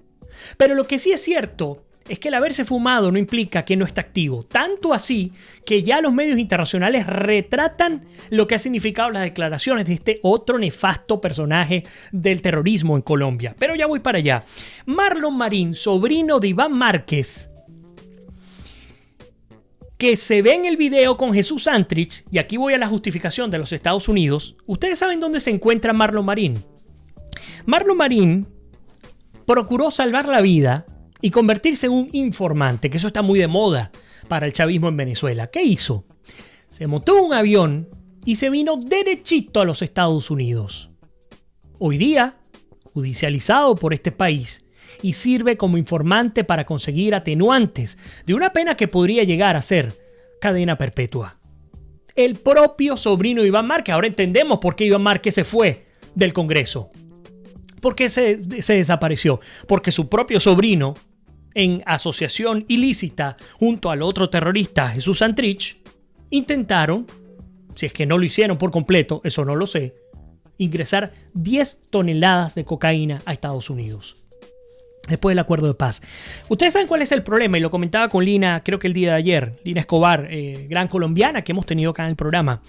Pero lo que sí es cierto es que el haberse fumado no implica que no está activo, tanto así que ya los medios internacionales retratan lo que ha significado las declaraciones de este otro nefasto personaje del terrorismo en Colombia. Pero ya voy para allá. Marlon Marín, sobrino de Iván Márquez, que se ve en el video con Jesús Santrich, y aquí voy a la justificación de los Estados Unidos. Ustedes saben dónde se encuentra Marlon Marín. Marlon Marín procuró salvar la vida y convertirse en un informante, que eso está muy de moda para el chavismo en Venezuela. ¿Qué hizo? Se montó en un avión y se vino derechito a los Estados Unidos. Hoy día, judicializado por este país, y sirve como informante para conseguir atenuantes de una pena que podría llegar a ser cadena perpetua. El propio sobrino de Iván Márquez, ahora entendemos por qué Iván Márquez se fue del Congreso. ¿Por qué se desapareció? Porque su propio sobrino, en asociación ilícita junto al otro terrorista Jesús Santrich, intentaron, si es que no lo hicieron por completo, eso no lo sé, ingresar 10 toneladas de cocaína a Estados Unidos. Después del acuerdo de paz. Ustedes saben cuál es el problema, y lo comentaba con Lina, creo que el día de ayer, Lina Escobar, gran colombiana que hemos tenido acá en el programa.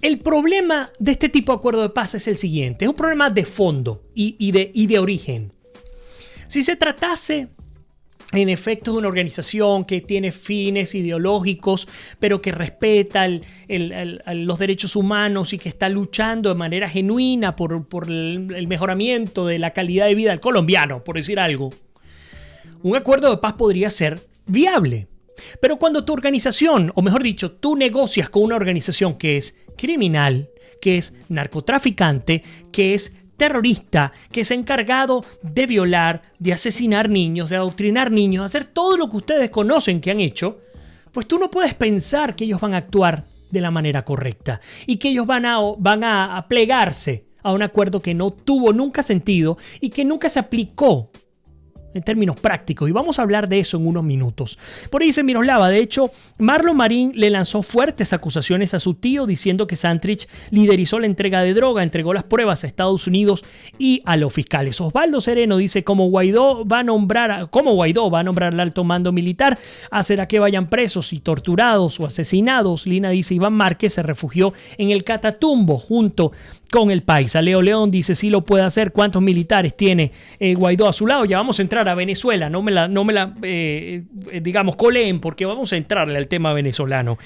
El problema de este tipo de acuerdo de paz es el siguiente, es un problema de fondo y de origen. Si se tratase en efecto de una organización que tiene fines ideológicos, pero que respeta los derechos humanos y que está luchando de manera genuina por el mejoramiento de la calidad de vida del colombiano, por decir algo, un acuerdo de paz podría ser viable. Pero cuando tu organización, o mejor dicho, tú negocias con una organización que es criminal, que es narcotraficante, que es terrorista, que se ha encargado de violar, de asesinar niños, de adoctrinar niños, de hacer todo lo que ustedes conocen que han hecho, pues tú no puedes pensar que ellos van a actuar de la manera correcta y que ellos van a plegarse a un acuerdo que no tuvo nunca sentido y que nunca se aplicó en términos prácticos, y vamos a hablar de eso en unos minutos. Por ahí dice Miroslava, de hecho, Marlon Marín le lanzó fuertes acusaciones a su tío diciendo que Santrich liderizó la entrega de droga, entregó las pruebas a Estados Unidos y a los fiscales. Osvaldo Sereno dice, ¿cómo Guaidó va a nombrar al alto mando militar? ¿Hacerá que vayan presos y torturados o asesinados? Lina dice, Iván Márquez se refugió en el Catatumbo junto con el Paisa. Leo León dice, sí lo puede hacer. ¿Cuántos militares tiene Guaidó a su lado? Ya vamos a entrar a Venezuela, no me la digamos, coleen, porque vamos a entrarle al tema venezolano.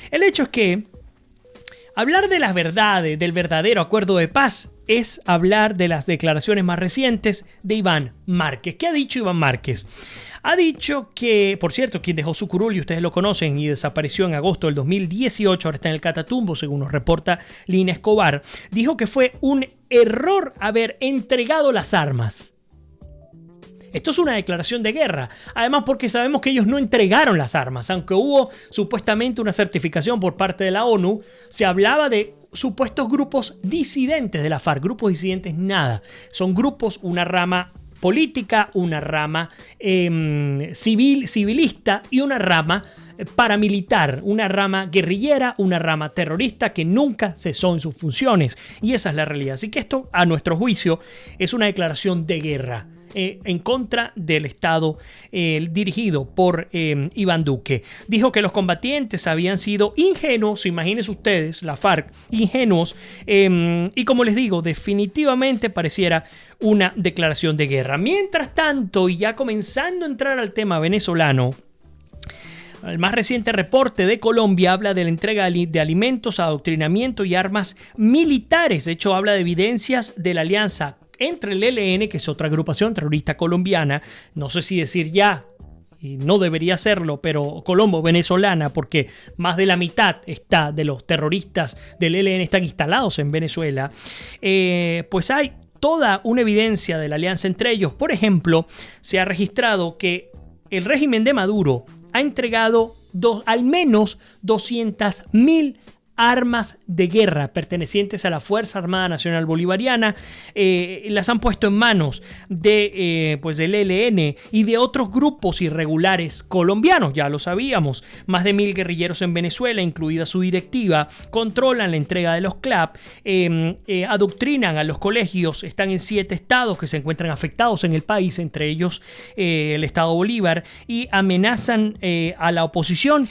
El hecho es que hablar de las verdades, del verdadero acuerdo de paz, es hablar de las declaraciones más recientes de Iván Márquez. ¿Qué ha dicho Iván Márquez? Ha dicho que, por cierto, quien dejó su curul, y ustedes lo conocen, y desapareció en agosto del 2018, ahora está en el Catatumbo, según nos reporta Lina Escobar, dijo que fue un error haber entregado las armas. Esto es una declaración de guerra, además porque sabemos que ellos no entregaron las armas, aunque hubo supuestamente una certificación por parte de la ONU, se hablaba de supuestos grupos disidentes de la FARC. Grupos disidentes nada, son grupos, una rama política, una rama civilista y una rama paramilitar, una rama guerrillera, una rama terrorista que nunca cesó en sus funciones, y esa es la realidad. Así que esto, a nuestro juicio, es una declaración de guerra en contra del Estado dirigido por Iván Duque. Dijo que los combatientes habían sido ingenuos, imagínense ustedes, la FARC, ingenuos, y como les digo, definitivamente pareciera una declaración de guerra. Mientras tanto, y ya comenzando a entrar al tema venezolano, el más reciente reporte de Colombia habla de la entrega de alimentos, adoctrinamiento y armas militares. De hecho, habla de evidencias de la alianza entre el ELN, que es otra agrupación terrorista colombiana, no sé si decir ya, y no debería hacerlo, pero Colombo, venezolana, porque más de la mitad de los terroristas del ELN están instalados en Venezuela, pues hay toda una evidencia de la alianza entre ellos. Por ejemplo, se ha registrado que el régimen de Maduro ha entregado al menos 200.000 armas de guerra pertenecientes a la Fuerza Armada Nacional Bolivariana. Las han puesto en manos del ELN y de otros grupos irregulares colombianos, ya lo sabíamos. Más de 1.000 guerrilleros en Venezuela, incluida su directiva, controlan la entrega de los CLAP, adoctrinan a los colegios, están en 7 estados que se encuentran afectados en el país, entre ellos el estado Bolívar, y amenazan a la oposición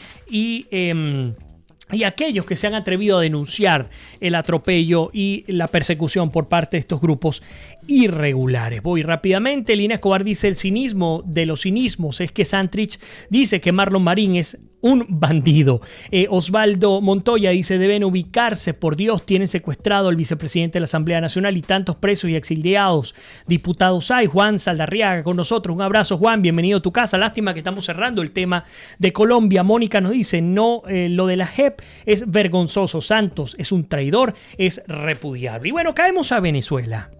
y aquellos que se han atrevido a denunciar el atropello y la persecución por parte de estos grupos irregulares. Voy rápidamente. Lina Escobar dice, el cinismo de los cinismos es que Santrich dice que Marlon Marín es un bandido. Osvaldo Montoya dice, deben ubicarse, por Dios, tienen secuestrado al vicepresidente de la Asamblea Nacional y tantos presos y exiliados. Diputados hay. Juan Saldarriaga con nosotros. Un abrazo, Juan, bienvenido a tu casa. Lástima que estamos cerrando el tema de Colombia. Mónica nos dice, no, lo de la JEP es vergonzoso. Santos es un traidor, es repudiable. Y bueno, caemos a Venezuela.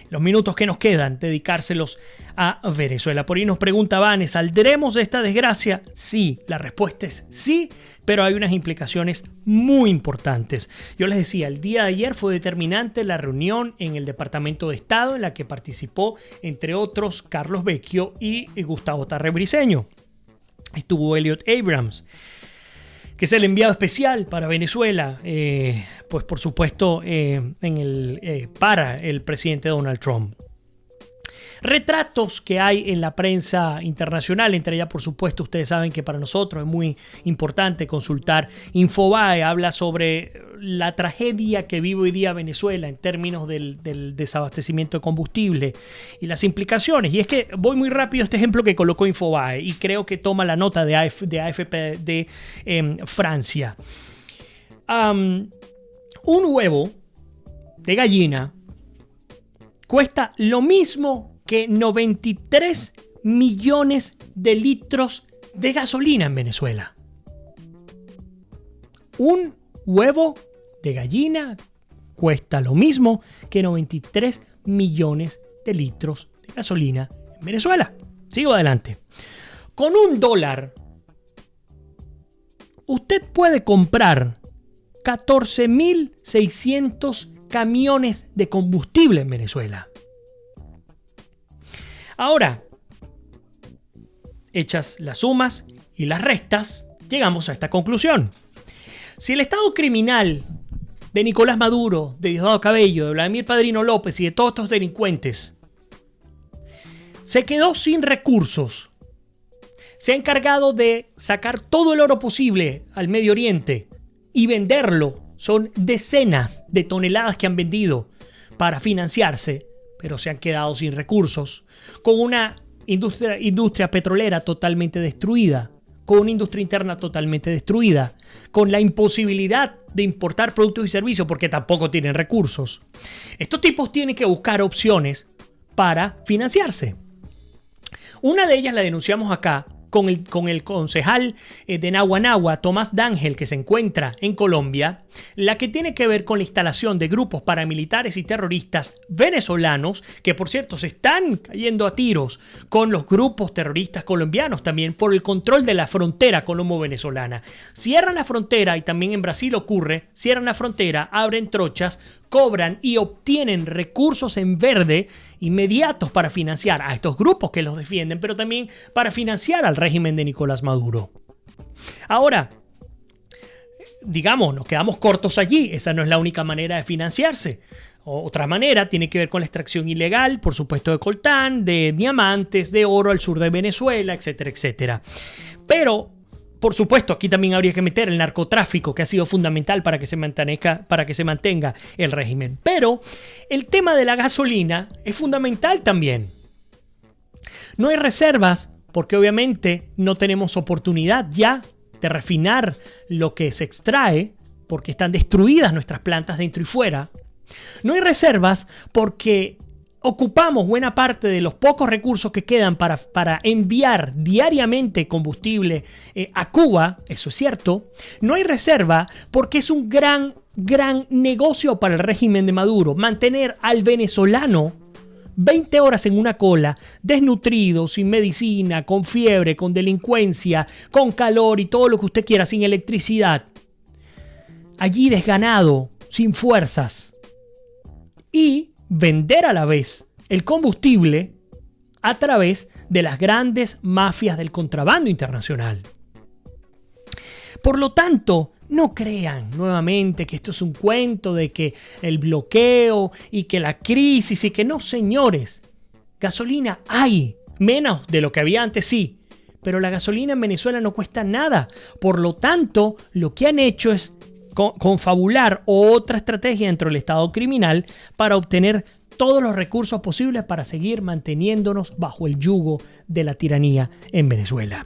Los minutos que nos quedan, dedicárselos a Venezuela. Por ahí nos pregunta Vane, ¿saldremos de esta desgracia? Sí, la respuesta es sí, pero hay unas implicaciones muy importantes. Yo les decía, el día de ayer fue determinante la reunión en el Departamento de Estado en la que participó, entre otros, Carlos Vecchio y Gustavo Tarre Briceño. Estuvo Elliot Abrams, que es el enviado especial para Venezuela, pues por supuesto para el presidente Donald Trump. Retratos que hay en la prensa internacional, entre ellas por supuesto ustedes saben que para nosotros es muy importante consultar Infobae, habla sobre la tragedia que vive hoy día Venezuela en términos del desabastecimiento de combustible y las implicaciones. Y es que voy muy rápido a este ejemplo que colocó Infobae y creo que toma la nota de AFP de Francia. Un huevo de gallina cuesta lo mismo que 93 millones de litros de gasolina en Venezuela. Un huevo de gallina cuesta lo mismo que 93 millones de litros de gasolina en Venezuela. Sigo adelante. Con $1, usted puede comprar 14.600 camiones de combustible en Venezuela. Ahora, hechas las sumas y las restas, llegamos a esta conclusión. Si el estado criminal de Nicolás Maduro, de Diosdado Cabello, de Vladimir Padrino López y de todos estos delincuentes se quedó sin recursos, se ha encargado de sacar todo el oro posible al Medio Oriente y venderlo, son decenas de toneladas que han vendido para financiarse, pero se han quedado sin recursos, con una industria petrolera totalmente destruida, con una industria interna totalmente destruida, con la imposibilidad de importar productos y servicios porque tampoco tienen recursos. Estos tipos tienen que buscar opciones para financiarse. Una de ellas la denunciamos acá con el concejal de Naguanagua, Tomás D'Ángel, que se encuentra en Colombia, la que tiene que ver con la instalación de grupos paramilitares y terroristas venezolanos, que por cierto se están cayendo a tiros con los grupos terroristas colombianos también por el control de la frontera colombo-venezolana. Cierran la frontera, y también en Brasil ocurre, cierran la frontera, abren trochas, cobran y obtienen recursos en verde inmediatos para financiar a estos grupos que los defienden, pero también para financiar al régimen de Nicolás Maduro. Ahora, digamos, nos quedamos cortos allí. Esa no es la única manera de financiarse. Otra manera tiene que ver con la extracción ilegal, por supuesto, de coltán, de diamantes, de oro al sur de Venezuela, etcétera, etcétera. Pero por supuesto, aquí también habría que meter el narcotráfico, que ha sido fundamental para que se mantenga el régimen. Pero el tema de la gasolina es fundamental también. No hay reservas porque obviamente no tenemos oportunidad ya de refinar lo que se extrae porque están destruidas nuestras plantas dentro y fuera. No hay reservas porque ocupamos buena parte de los pocos recursos que quedan para enviar diariamente combustible a Cuba, eso es cierto. No hay reserva porque es un gran negocio para el régimen de Maduro mantener al venezolano 20 horas en una cola, desnutrido, sin medicina, con fiebre, con delincuencia, con calor y todo lo que usted quiera, sin electricidad. Allí desganado, sin fuerzas. Y vender a la vez el combustible a través de las grandes mafias del contrabando internacional. Por lo tanto, no crean nuevamente que esto es un cuento de que el bloqueo y que la crisis y que no, señores. Gasolina hay, menos de lo que había antes, sí, pero la gasolina en Venezuela no cuesta nada. Por lo tanto, lo que han hecho es confabular otra estrategia dentro del Estado criminal para obtener todos los recursos posibles para seguir manteniéndonos bajo el yugo de la tiranía en Venezuela.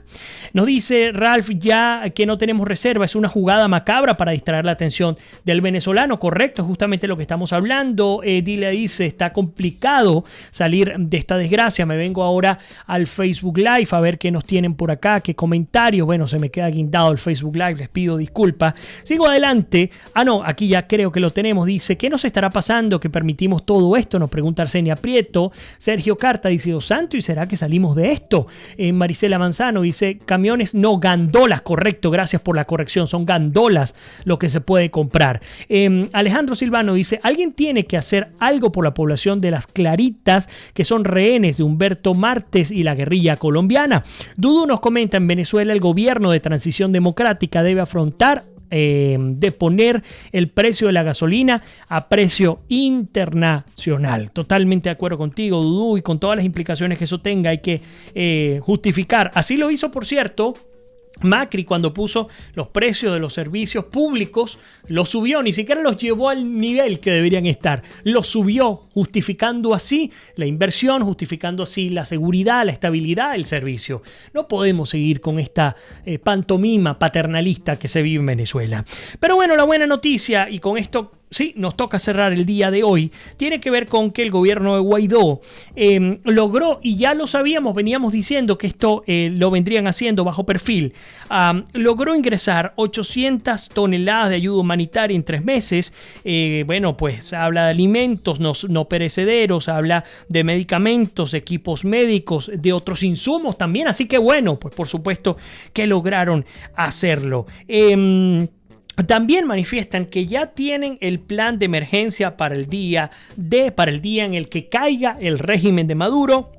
Nos dice Ralph ya que no tenemos reserva, es una jugada macabra para distraer la atención del venezolano. Correcto, es justamente lo que estamos hablando. Dile dice, está complicado salir de esta desgracia. Me vengo ahora al Facebook Live a ver qué nos tienen por acá, qué comentarios. Bueno, se me queda guindado el Facebook Live, les pido disculpas. Sigo adelante. No, aquí ya creo que lo tenemos. Dice, ¿qué nos estará pasando que permitimos todo esto? Nos pregunta Arsenia Prieto. Sergio Carta dice, Dios santo, ¿y será que salimos de esto? Marisela Manzano dice, camiones, no, gandolas, correcto, gracias por la corrección, son gandolas lo que se puede comprar. Alejandro Silvano dice, alguien tiene que hacer algo por la población de las Claritas, que son rehenes de Humberto Martes y la guerrilla colombiana. Dudu nos comenta, en Venezuela el gobierno de transición democrática debe afrontar de poner el precio de la gasolina a precio internacional. Totalmente de acuerdo contigo, Dudu, y con todas las implicaciones que eso tenga hay que justificar. Así lo hizo, por cierto, Macri cuando puso los precios de los servicios públicos, los subió, ni siquiera los llevó al nivel que deberían estar, los subió, justificando así la inversión, justificando así la seguridad, la estabilidad del servicio. No podemos seguir con esta pantomima paternalista que se vive en Venezuela. Pero bueno, la buena noticia, y con esto sí, nos toca cerrar el día de hoy, tiene que ver con que el gobierno de Guaidó logró, y ya lo sabíamos, veníamos diciendo que esto lo vendrían haciendo bajo perfil, logró ingresar 800 toneladas de ayuda humanitaria en 3 meses. Bueno, pues se habla de alimentos no perecederos, habla de medicamentos, equipos médicos, de otros insumos también, así que bueno, pues por supuesto que lograron hacerlo. También manifiestan que ya tienen el plan de emergencia para el día en el que caiga el régimen de Maduro.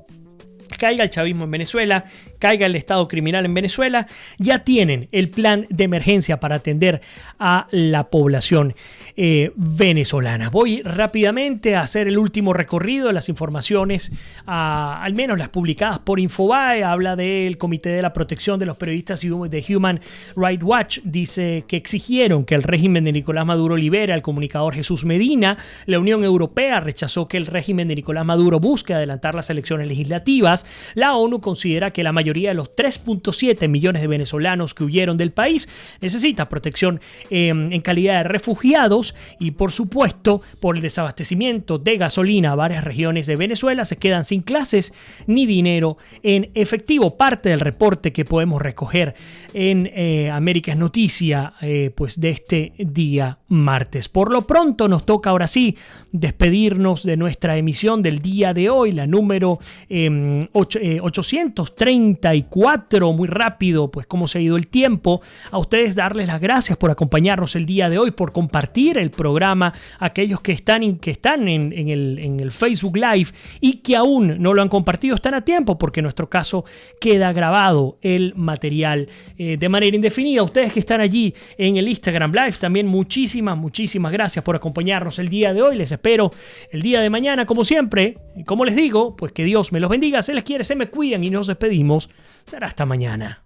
caiga el chavismo en Venezuela, caiga el Estado criminal en Venezuela, ya tienen el plan de emergencia para atender a la población venezolana. Voy rápidamente a hacer el último recorrido de las informaciones, al menos las publicadas por Infobae. Habla del Comité de la Protección de los Periodistas de Human Rights Watch. Dice que exigieron que el régimen de Nicolás Maduro libere al comunicador Jesús Medina. La Unión Europea rechazó que el régimen de Nicolás Maduro busque adelantar las elecciones legislativas. La ONU considera que la mayoría de los 3.7 millones de venezolanos que huyeron del país necesita protección en calidad de refugiados, y por supuesto por el desabastecimiento de gasolina a varias regiones de Venezuela se quedan sin clases ni dinero en efectivo. Parte del reporte que podemos recoger en América es Noticia pues de este día martes. Por lo pronto nos toca ahora sí despedirnos de nuestra emisión del día de hoy, la número 834. Muy rápido pues cómo se ha ido el tiempo. A ustedes darles las gracias por acompañarnos el día de hoy, por compartir el programa, aquellos que están en el Facebook Live y que aún no lo han compartido, están a tiempo, porque en nuestro caso queda grabado el material de manera indefinida. Ustedes que están allí en el Instagram Live también, muchísimas gracias por acompañarnos el día de hoy. Les espero el día de mañana como siempre, y como les digo, pues que Dios me los bendiga, se les quiere, se me cuidan y nos despedimos. Será hasta mañana.